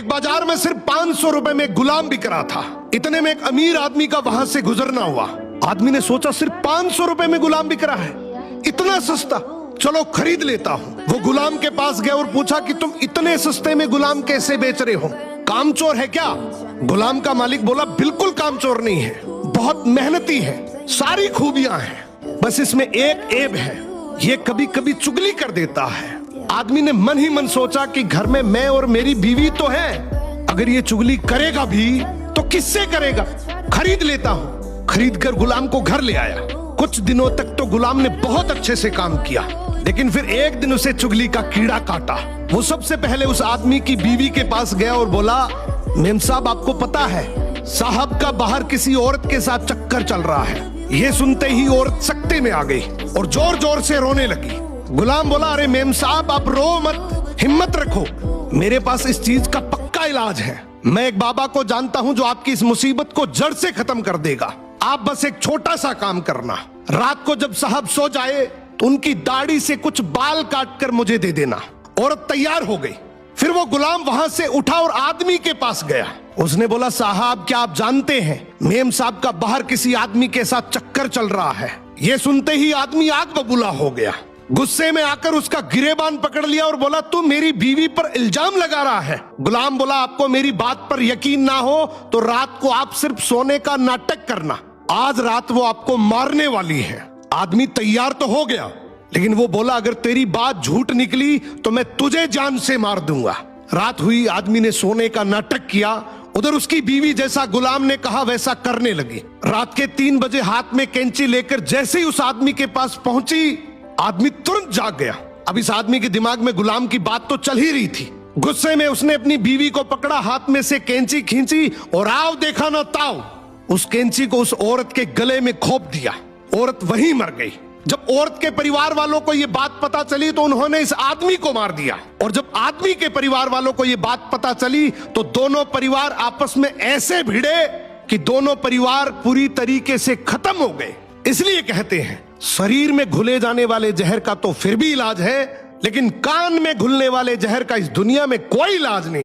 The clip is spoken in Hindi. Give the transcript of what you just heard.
एक बाजार में सिर्फ 500 रुपए में गुलाम बिक रहा था। इतने में एक अमीर आदमी का वहां से गुजरना हुआ। आदमी ने सोचा सिर्फ 500 रुपए में गुलाम बिक रहा है, इतना सस्ता, चलो खरीद लेता हूँ। वो गुलाम के पास गया और पूछा कि तुम इतने सस्ते में गुलाम कैसे बेच रहे हो, कामचोर है क्या? गुलाम का मालिक बोला बिल्कुल कामचोर नहीं है, बहुत मेहनती है, सारी खूबियां हैं, बस इसमें एक ऐब है, ये कभी कभी चुगली कर देता है। आदमी ने मन ही मन सोचा कि घर में मैं और मेरी बीवी तो है, अगर ये चुगली करेगा भी तो किससे करेगा, खरीद लेता हूँ। खरीद कर गुलाम को घर ले आया। कुछ दिनों तक तो गुलाम ने बहुत अच्छे से काम किया, लेकिन फिर एक दिन उसे चुगली का कीड़ा काटा। वो सबसे पहले उस आदमी की बीवी के पास गया और बोला, मेम साहब आपको पता है साहब का बाहर किसी औरत के साथ चक्कर चल रहा है। ये सुनते ही औरत सकते में आ गई और जोर जोर से रोने लगी। गुलाम बोला, अरे मेम साहब आप रो मत, हिम्मत रखो, मेरे पास इस चीज का पक्का इलाज है। मैं एक बाबा को जानता हूं जो आपकी इस मुसीबत को जड़ से खत्म कर देगा। आप बस एक छोटा सा काम करना, रात को जब साहब सो जाए तो उनकी दाढ़ी से कुछ बाल काट कर मुझे दे देना। औरत तैयार हो गई। फिर वो गुलाम वहां से उठा और आदमी के पास गया। उसने बोला, साहब क्या आप जानते हैं मेम साहब का बाहर किसी आदमी के साथ चक्कर चल रहा है। ये सुनते ही आदमी आग बबूला हो गया। गुस्से में आकर उसका गिरेबान पकड़ लिया और बोला, तू मेरी बीवी पर इल्जाम लगा रहा है। गुलाम बोला, आपको मेरी बात पर यकीन ना हो तो रात को आप सिर्फ सोने का नाटक करना, आज रात वो आपको मारने वाली है। आदमी तैयार तो हो गया, लेकिन वो बोला, अगर तेरी बात झूठ निकली तो मैं तुझे जान से मार दूंगा। रात हुई, आदमी ने सोने का नाटक किया। उधर उसकी बीवी जैसा गुलाम ने कहा वैसा करने लगी। रात के 3 बजे हाथ में कैंची लेकर जैसे ही उस आदमी के पास पहुंची, आदमी तुरंत जाग गया। अब इस आदमी के दिमाग में गुलाम की बात तो चल ही रही थी। गुस्से में उसने अपनी बीवी को पकड़ा, हाथ में से कैंची खींची और आओ देखा ना ताओ, उस कैंची को उस औरत के गले में खोप दिया। औरत वहीं मर गई। जब औरत के परिवार वालों को यह बात पता चली तो उन्होंने इस आदमी को मार दिया, और जब आदमी के परिवार वालों को यह बात पता चली तो दोनों परिवार आपस में ऐसे भिड़े कि दोनों परिवार पूरी तरीके से खत्म हो गए। इसलिए कहते हैं शरीर में घुले जाने वाले जहर का तो फिर भी इलाज है, लेकिन कान में घुलने वाले जहर का इस दुनिया में कोई इलाज नहीं।